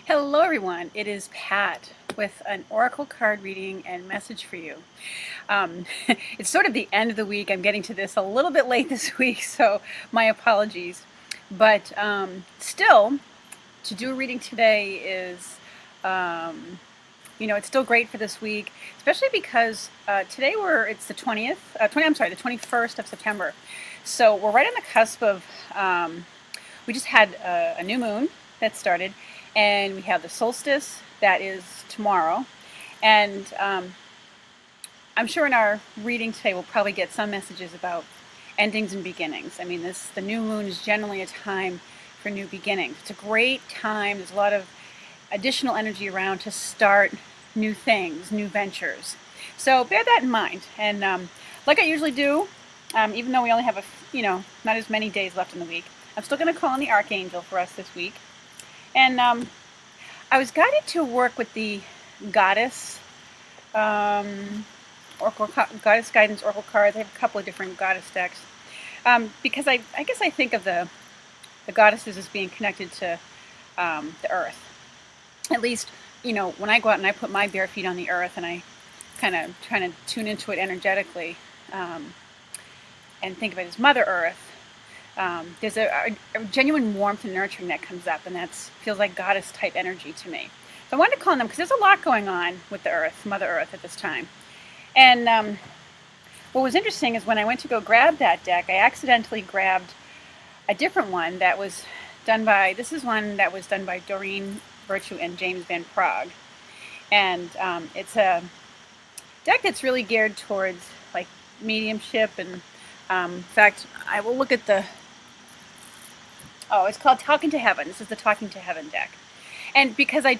Hello, everyone. It is Pat with an oracle card reading and message for you. Um, it's sort of the end of the week. I'm getting to this a little bit late this week, so my apologies. But still, to do a reading today is, it's still great for this week, especially because today it's the 20th, the 21st of September. So we're right on the cusp of, we just had a new moon that started, and we have the solstice that is tomorrow. And I'm sure in our reading today we'll probably get some messages about endings and beginnings. I mean, the new moon is generally a time for new beginnings. It's a great time. There's a lot of additional energy around to start new things, new ventures. So bear that in mind. And like I usually do, even though we only have not as many days left in the week, I'm still going to call on the Archangel for us this week. And I was guided to work with the Goddess Goddess Guidance Oracle cards. I have a couple of different Goddess decks because I guess I think of the goddesses as being connected to the earth. At least, when I go out and I put my bare feet on the earth and I kind of trying to tune into it energetically and think of it as Mother Earth. There's a genuine warmth and nurturing that comes up, and that feels like goddess type energy to me. So I wanted to call on them because there's a lot going on with the earth, Mother Earth at this time. And what was interesting is when I went to go grab that deck, I accidentally grabbed a different one that was done by Doreen Virtue and James Van Praagh. And it's a deck that's really geared towards like mediumship. And in fact, I will look at it's called Talking to Heaven. This is the Talking to Heaven deck. And because I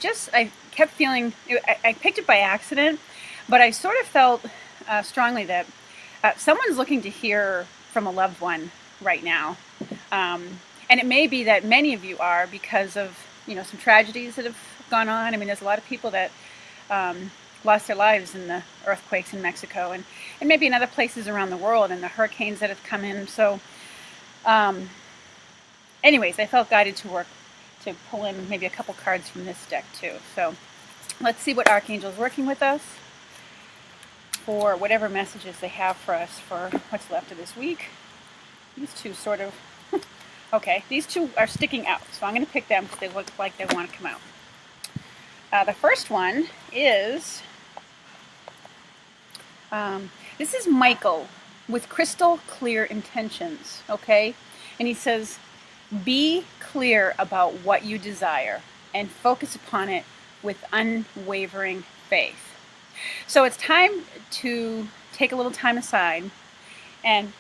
kept feeling, I picked it by accident, but I sort of felt strongly that someone's looking to hear from a loved one right now. And it may be that many of you are because of, some tragedies that have gone on. I mean, there's a lot of people that lost their lives in the earthquakes in Mexico and maybe in other places around the world, and the hurricanes that have come in. So anyways, I felt guided to pull in maybe a couple cards from this deck too. So let's see what Archangel's working with us for whatever messages they have for us for what's left of this week. These two sort of, okay, these two are sticking out, so I'm going to pick them because they look like they want to come out. The first one is, this is Michael with crystal clear intentions, okay? And he says, be clear about what you desire and focus upon it with unwavering faith. So it's time to take a little time aside and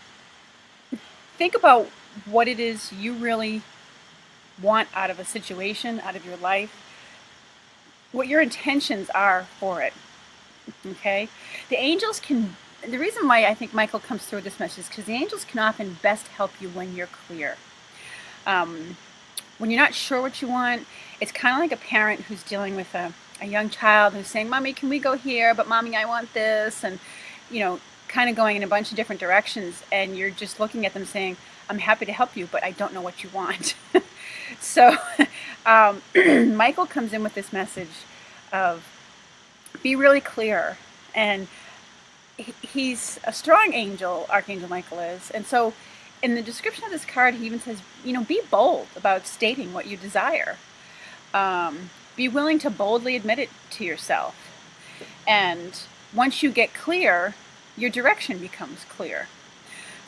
think about what it is you really want out of a situation, out of your life, what your intentions are for it, okay? The reason why I think Michael comes through this message is because the angels can often best help you when you're clear. When you're not sure what you want, it's kind of like a parent who's dealing with a young child who's saying, Mommy, can we go here? But Mommy, I want this. And, kind of going in a bunch of different directions. And you're just looking at them saying, I'm happy to help you, but I don't know what you want. So Michael comes in with this message of be really clear. And he's a strong angel, Archangel Michael is. And so in the description of this card, he even says, be bold about stating what you desire. Be willing to boldly admit it to yourself. And once you get clear, your direction becomes clear.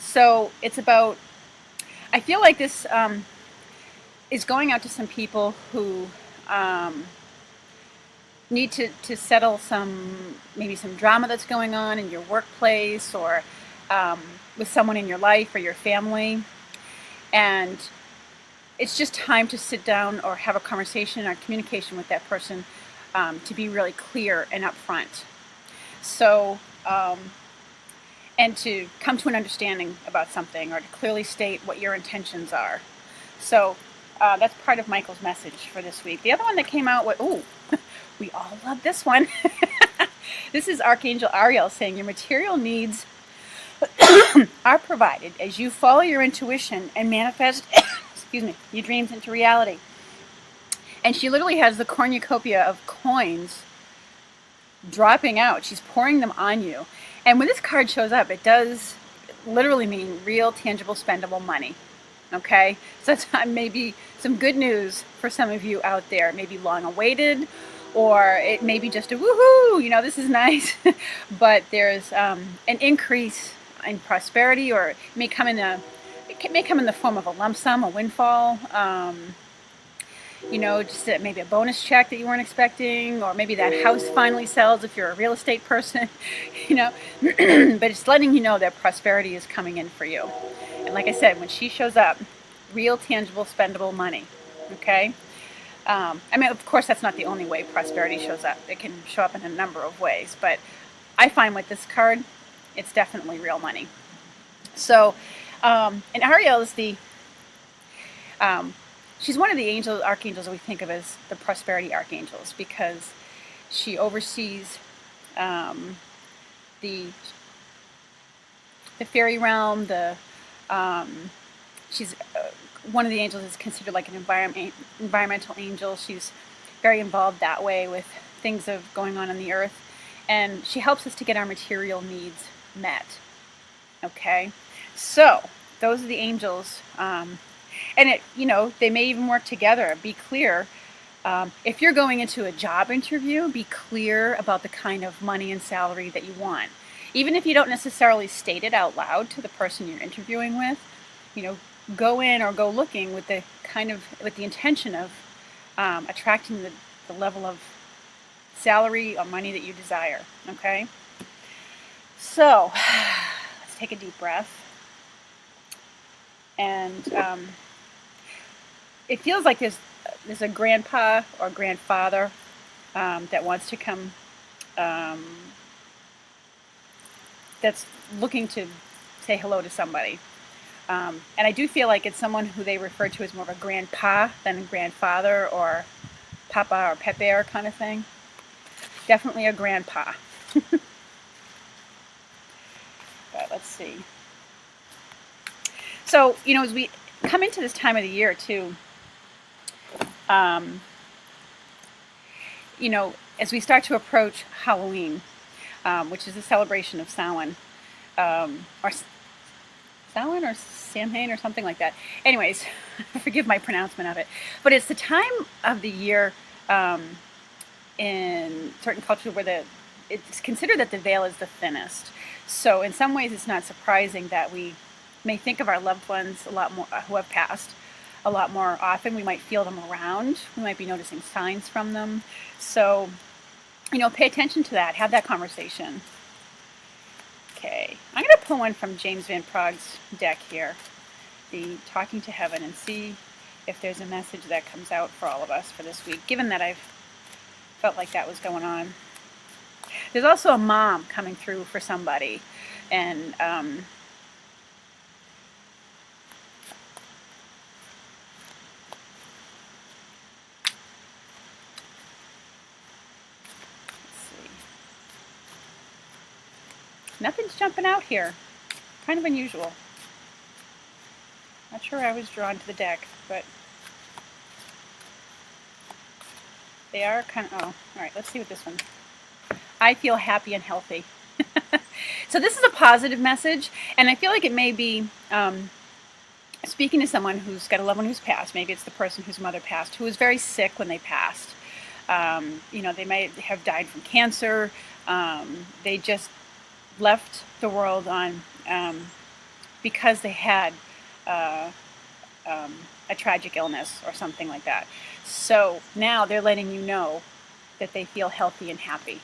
So it's about, I feel like this is going out to some people who need to settle maybe some drama that's going on in your workplace or with someone in your life or your family. And it's just time to sit down or have a conversation or communication with that person to be really clear and upfront. So, and to come to an understanding about something or to clearly state what your intentions are. So that's part of Michael's message for this week. The other one that came out was, we all love this one. This is Archangel Ariel saying your material needs are provided as you follow your intuition and manifest your dreams into reality. And she literally has the cornucopia of coins dropping out. She's pouring them on you. And when this card shows up, it does literally mean real, tangible, spendable money. Okay? So that's maybe some good news for some of you out there. Maybe long awaited, or it may be just a woohoo, you know, this is nice. But there's an increase in prosperity, or it may come in the form of a lump sum, a windfall. You know, just maybe a bonus check that you weren't expecting, or maybe that house finally sells if you're a real estate person, you know. But it's letting you know that prosperity is coming in for you. And like I said, when she shows up, real, tangible, spendable money, okay? I mean, of course, that's not the only way prosperity shows up. It can show up in a number of ways, but I find with this card, it's definitely real money. So, and Ariel is she's one of the archangels we think of as the prosperity archangels, because she oversees the fairy realm. She's one of the angels is considered like an environmental angel. She's very involved that way with things of going on the earth, and she helps us to get our material needs met. Okay, so those are the angels. And it, you know, they may even work together. Be clear. If you're going into a job interview, be clear about the kind of money and salary that you want. Even if you don't necessarily state it out loud to the person you're interviewing with, you know, go in or go looking with the intention of attracting the level of salary or money that you desire. Okay? So, let's take a deep breath. And it feels like there's a grandpa or grandfather that wants to come, that's looking to say hello to somebody. And I do feel like it's someone who they refer to as more of a grandpa than a grandfather, or papa or pepe kind of thing. Definitely a grandpa. But let's see. So, you know, as we come into this time of the year too, you know, as we start to approach Halloween, which is a celebration of Samhain, or Samhain or Samhain or something like that. Anyways, forgive my pronouncement of it. But it's the time of the year in certain cultures where it's considered that the veil is the thinnest. So in some ways, it's not surprising that we may think of our loved ones a lot more, who have passed, a lot more often. We might feel them around. We might be noticing signs from them. So, you know, pay attention to that. Have that conversation. Okay, I'm going to pull one from James Van Praag's deck here, the Talking to Heaven, and see if there's a message that comes out for all of us for this week, given that I've felt like that was going on. There's also a mom coming through for somebody, and nothing's jumping out here. Kind of unusual. Not sure I was drawn to the deck, but they are kind of, oh, alright, let's see what this one. I feel happy and healthy. So this is a positive message, and I feel like it may be speaking to someone who's got a loved one who's passed. Maybe it's the person whose mother passed, who was very sick when they passed. You know, they may have died from cancer. They just left the world on because they had a tragic illness or something like that. So now they're letting you know that they feel healthy and happy,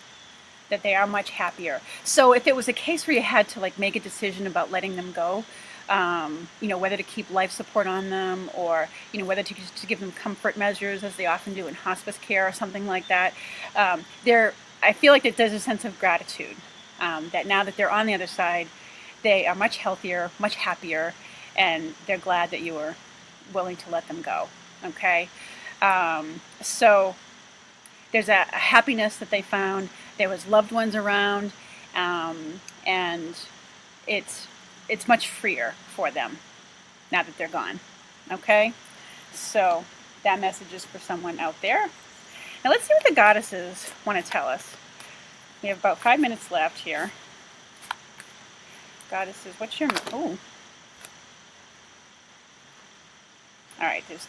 that they are much happier. So if it was a case where you had to like make a decision about letting them go, you know, whether to keep life support on them, or, you know, whether to give them comfort measures, as they often do in hospice care or something like that, I feel like that there's a sense of gratitude, that now that they're on the other side, they are much healthier, much happier, and they're glad that you were willing to let them go. Okay? So there's a happiness that they found. There was loved ones around, and it's much freer for them now that they're gone. Okay? So that message is for someone out there. Now let's see what the goddesses want to tell us. We have about 5 minutes left here. Goddesses, what's your... Oh. Alright, there's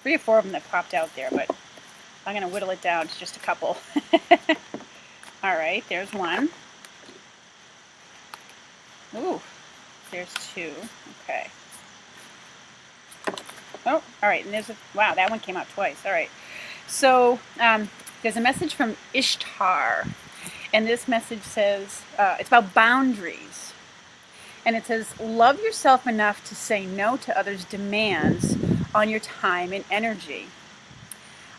3 or 4 of them that popped out there, but I'm going to whittle it down to just a couple. Alright, there's one. Ooh, there's 2. Okay. Oh, alright, and there's a... Wow, that one came out twice. Alright. So, there's a message from Ishtar. And this message says, it's about boundaries. And it says, love yourself enough to say no to others' demands on your time and energy.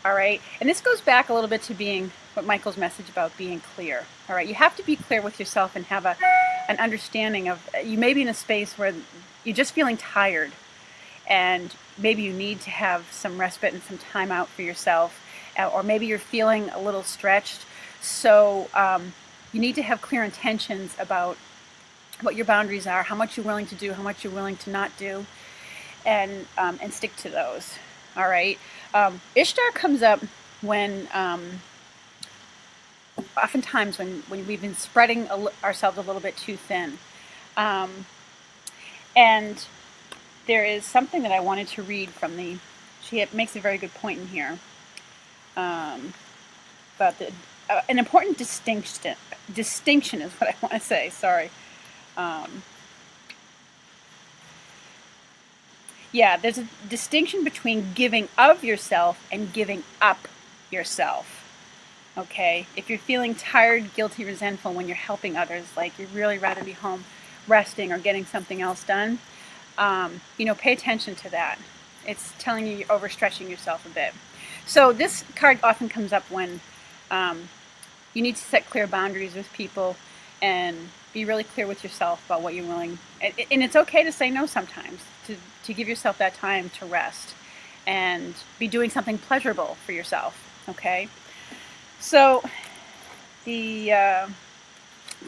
All right. And this goes back a little bit to being what Michael's message about being clear. All right. You have to be clear with yourself and have an understanding of, you may be in a space where you're just feeling tired and maybe you need to have some respite and some time out for yourself, or maybe you're feeling a little stretched. So you need to have clear intentions about what your boundaries are, how much you're willing to do, how much you're willing to not do, and stick to those. All right. Ishtar comes up when, oftentimes when we've been spreading ourselves a little bit too thin. And there is something that I wanted to read from she makes a very good point in here about an important distinction is what I want to say, sorry. Yeah, there's a distinction between giving of yourself and giving up yourself. Okay, if you're feeling tired, guilty, resentful when you're helping others, like you'd really rather be home resting or getting something else done, pay attention to that. It's telling you you're overstretching yourself a bit. So this card often comes up when you need to set clear boundaries with people and be really clear with yourself about what you're willing. And it's okay to say no sometimes, to give yourself that time to rest and be doing something pleasurable for yourself, okay? So the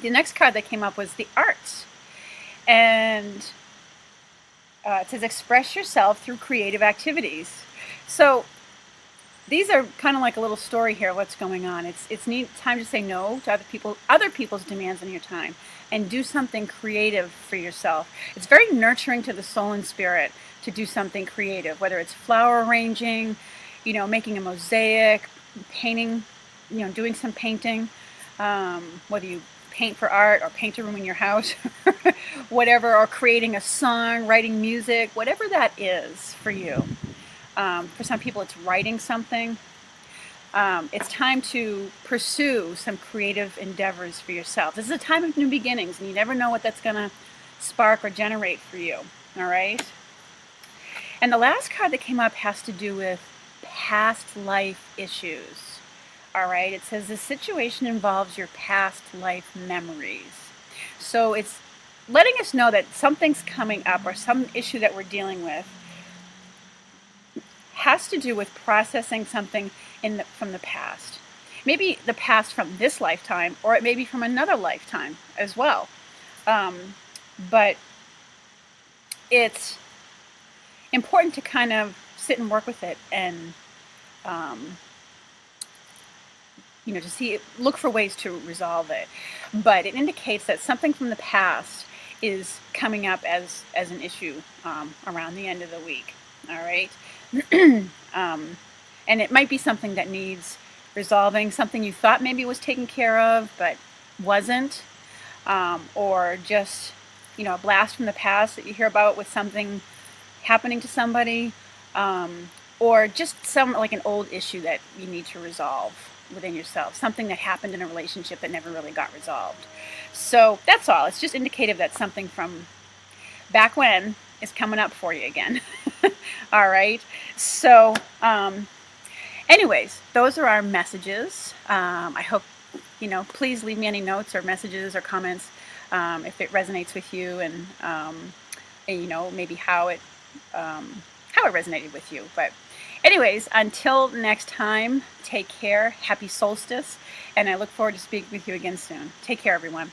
next card that came up was the Arts. And it says express yourself through creative activities. So these are kind of like a little story here, what's going on. It's time to say no to other people's demands on your time and do something creative for yourself. It's very nurturing to the soul and spirit to do something creative, whether it's flower arranging, making a mosaic, painting, doing some painting, whether you paint for art or paint a room in your house, whatever, or creating a song, writing music, whatever that is for you. For some people, it's writing something. It's time to pursue some creative endeavors for yourself. This is a time of new beginnings, and you never know what that's going to spark or generate for you. All right? And the last card that came up has to do with past life issues. All right? It says the situation involves your past life memories. So it's letting us know that something's coming up or some issue that we're dealing with has to do with processing something from the past. Maybe the past from this lifetime, or it may be from another lifetime as well. But it's important to kind of sit and work with it and, look for ways to resolve it. But it indicates that something from the past is coming up as an issue around the end of the week. All right. And it might be something that needs resolving, something you thought maybe was taken care of but wasn't, or just a blast from the past that you hear about with something happening to somebody, or just like an old issue that you need to resolve within yourself, something that happened in a relationship that never really got resolved. So that's all. It's just indicative that something from back when is coming up for you again. All right. So, anyways, those are our messages. I hope, please leave me any notes or messages or comments if it resonates with you, and maybe how it resonated with you. But anyways, until next time, take care. Happy solstice. And I look forward to speaking with you again soon. Take care, everyone.